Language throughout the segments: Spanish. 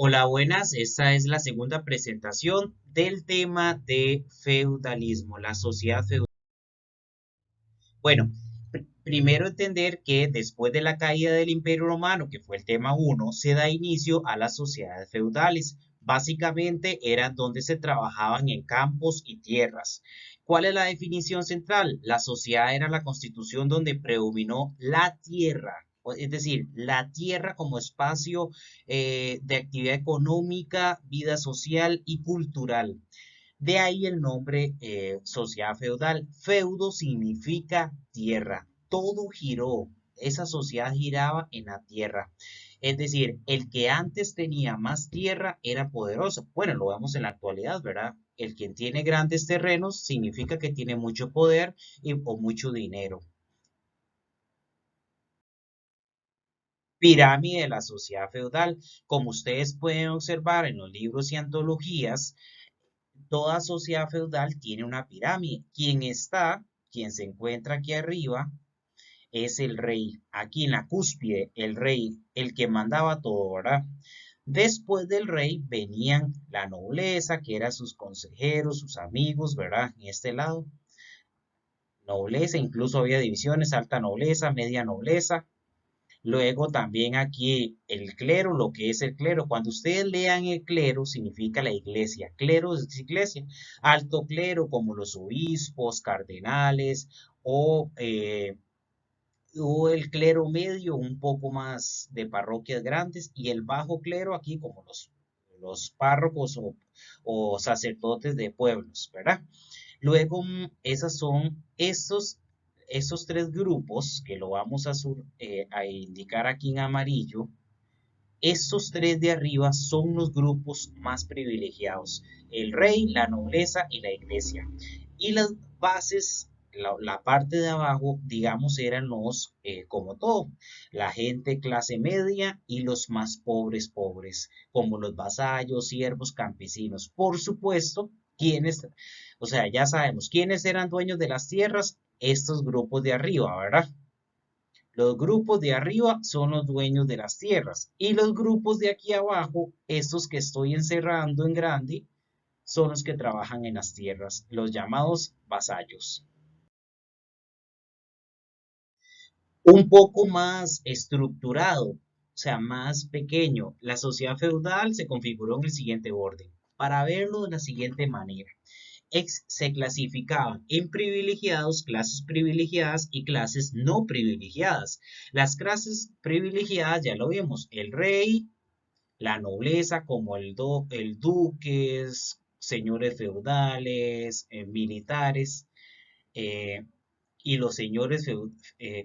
Hola, buenas. Esta es la segunda presentación del tema de feudalismo, la sociedad feudal. Bueno, primero entender que después de la caída del Imperio Romano, que fue el tema uno, se da inicio a las sociedades feudales. Básicamente eran donde se trabajaban en campos y tierras. ¿Cuál es la definición central? La sociedad era la constitución donde predominó la tierra, es decir, la tierra como espacio de actividad económica, vida social y cultural. De ahí el nombre sociedad feudal. Feudo significa tierra. Todo giró. Esa sociedad giraba en la tierra. Es decir, el que antes tenía más tierra era poderoso. Bueno, lo vemos en la actualidad, ¿verdad? El quien tiene grandes terrenos significa que tiene mucho poder o mucho dinero. Pirámide de la sociedad feudal. Como ustedes pueden observar en los libros y antologías, toda sociedad feudal tiene una pirámide. Quien se encuentra aquí arriba, es el rey. Aquí en la cúspide, el rey, el que mandaba todo, ¿verdad? Después del rey venían la nobleza, que eran sus consejeros, sus amigos, ¿verdad? En este lado, nobleza, incluso había divisiones, alta nobleza, media nobleza. Luego también aquí el clero, lo que es el clero. Cuando ustedes lean el clero, significa la iglesia. Clero es iglesia. Alto clero, como los obispos, cardenales o, eh, o el clero medio, un poco más de parroquias grandes. Y el bajo clero aquí, como los párrocos o sacerdotes de pueblos, ¿verdad? Luego, esos tres grupos, que lo vamos a indicar aquí en amarillo. Estos tres de arriba son los grupos más privilegiados: el rey, la nobleza y la iglesia. Y las bases, la parte de abajo, digamos, eran como todo, la gente clase media y los más pobres, pobres, como los vasallos, siervos, campesinos. Por supuesto, o sea, ya sabemos quiénes eran dueños de las tierras, estos grupos de arriba, ¿verdad? Los grupos de arriba son los dueños de las tierras y los grupos de aquí abajo, estos que estoy encerrando en grande, son los que trabajan en las tierras, los llamados vasallos. Un poco más estructurado, o sea, más pequeño. La sociedad feudal se configuró en el siguiente orden. Para verlo de la siguiente manera: se clasificaban en privilegiados, clases privilegiadas y clases no privilegiadas. Las clases privilegiadas ya lo vimos: el rey, la nobleza como el duques, señores feudales, militares, eh, y los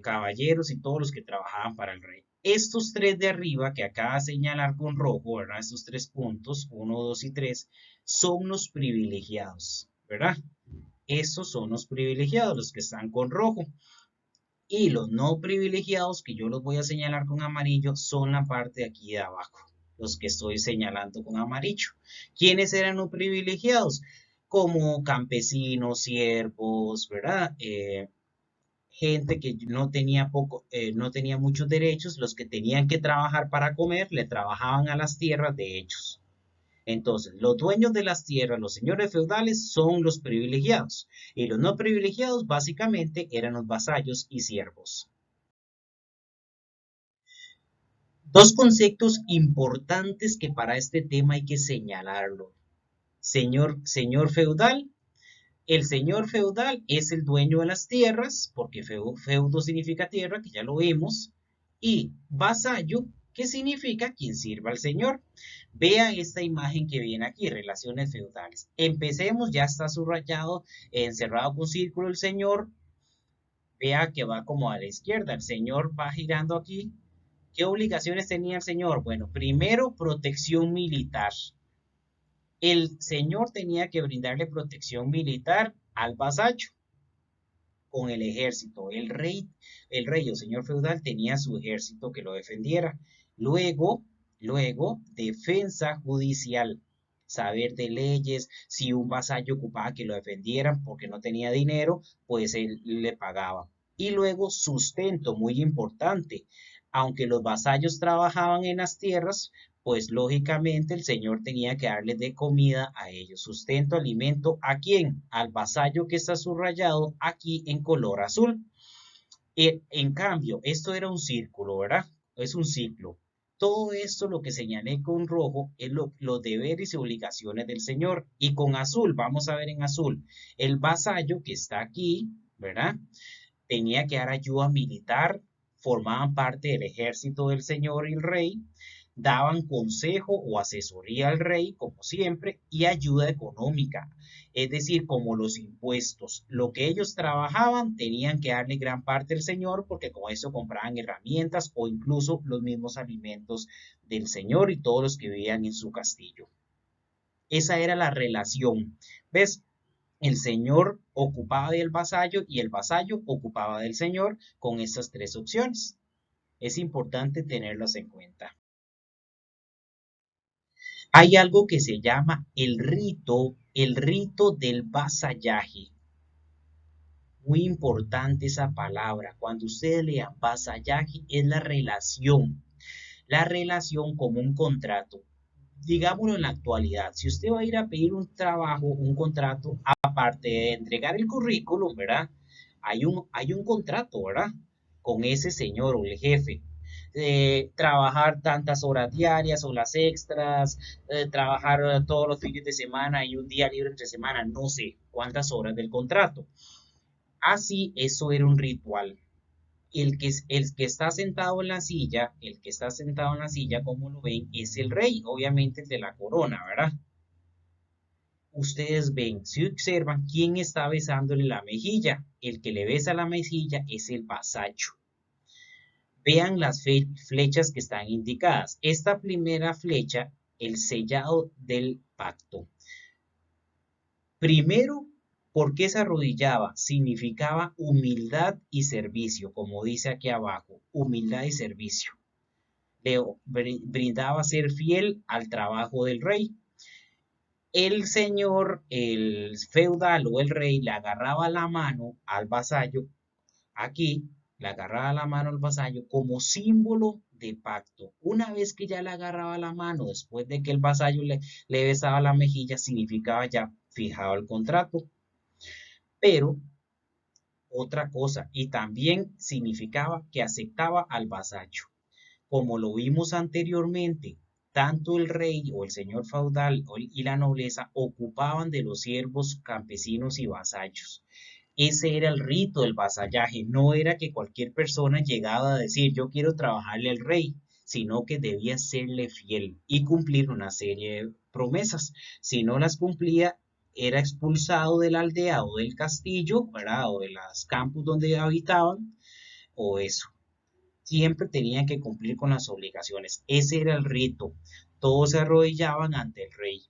caballeros y todos los que trabajaban para el rey. Estos tres de arriba que acaba de señalar con rojo, ¿verdad? Estos tres puntos, uno, 2 y 3, son los privilegiados, ¿verdad? Estos son los privilegiados, los que están con rojo. Y los no privilegiados, que yo los voy a señalar con amarillo, son la parte de aquí de abajo, los que estoy señalando con amarillo. ¿Quiénes eran los privilegiados? Como campesinos, siervos, ¿verdad? Gente que no tenía muchos derechos. Los que tenían que trabajar para comer, le trabajaban a las tierras de ellos. Entonces, los dueños de las tierras, los señores feudales, son los privilegiados, y los no privilegiados básicamente eran los vasallos y siervos. Dos conceptos importantes que para este tema hay que señalarlo. Señor feudal. El señor feudal es el dueño de las tierras, porque feudo significa tierra, que ya lo vimos. Y vasallo, que significa quien sirva al señor. Vean esta imagen que viene aquí: relaciones feudales. Empecemos, ya está subrayado, encerrado con círculo el señor. Vea que va como a la izquierda, el señor va girando aquí. ¿Qué obligaciones tenía el señor? Bueno, primero, protección militar. El señor tenía que brindarle protección militar al vasallo con el ejército. El rey o señor feudal tenía su ejército que lo defendiera. Luego, defensa judicial. Saber de leyes. Si un vasallo ocupaba que lo defendieran porque no tenía dinero, pues él le pagaba. Y luego, sustento, muy importante. Aunque los vasallos trabajaban en las tierras, pues lógicamente el señor tenía que darles de comida a ellos, sustento, alimento, ¿a quién? Al vasallo que está subrayado aquí en color azul. En cambio, esto era un círculo, ¿verdad? Es un ciclo. Todo esto, lo que señalé con rojo, es los deberes y obligaciones del señor. Y con azul, vamos a ver en azul, el vasallo que está aquí, ¿verdad? Tenía que dar ayuda militar, formaban parte del ejército del señor y el rey, daban consejo o asesoría al rey, como siempre, y ayuda económica, es decir, como los impuestos. Lo que ellos trabajaban tenían que darle gran parte al señor porque con eso compraban herramientas o incluso los mismos alimentos del señor y todos los que vivían en su castillo. Esa era la relación. ¿Ves? El señor ocupaba del vasallo y el vasallo ocupaba del señor con estas tres opciones. Es importante tenerlas en cuenta. Hay algo que se llama el rito del vasallaje. Muy importante esa palabra. Cuando ustedes lean vasallaje es la relación como un contrato. Digámoslo en la actualidad, si usted va a ir a pedir un trabajo, un contrato, aparte de entregar el currículum, ¿verdad? Hay un contrato, ¿verdad? Con ese señor o el jefe. Trabajar tantas horas diarias o las extras, trabajar todos los fines de semana y un día libre entre semana, no sé cuántas horas del contrato. Así, eso era un ritual. El que está sentado en la silla, el que está sentado en la silla, como lo ven, es el rey, obviamente el de la corona, ¿verdad? Ustedes ven, si observan, ¿quién está besándole la mejilla? El que le besa la mejilla es el vasallo. Vean las flechas que están indicadas. Esta primera flecha, el sellado del pacto. Primero, ¿por qué se arrodillaba? Significaba humildad y servicio, como dice aquí abajo, humildad y servicio. Le brindaba ser fiel al trabajo del rey. El señor, el feudal o el rey, le agarraba la mano al vasallo, aquí, le agarraba la mano al vasallo como símbolo de pacto. Una vez que ya le agarraba la mano, después de que el vasallo le besaba la mejilla, significaba ya fijado el contrato. Pero otra cosa, y también significaba que aceptaba al vasallo. Como lo vimos anteriormente, tanto el rey o el señor feudal y la nobleza ocupaban de los siervos, campesinos y vasallos. Ese era el rito del vasallaje, no era que cualquier persona llegaba a decir yo quiero trabajarle al rey, sino que debía serle fiel y cumplir una serie de promesas. Si no las cumplía, era expulsado de la aldea o del castillo, ¿verdad? O de los campos donde habitaban, o eso. Siempre tenían que cumplir con las obligaciones. Ese era el rito. Todos se arrodillaban ante el rey.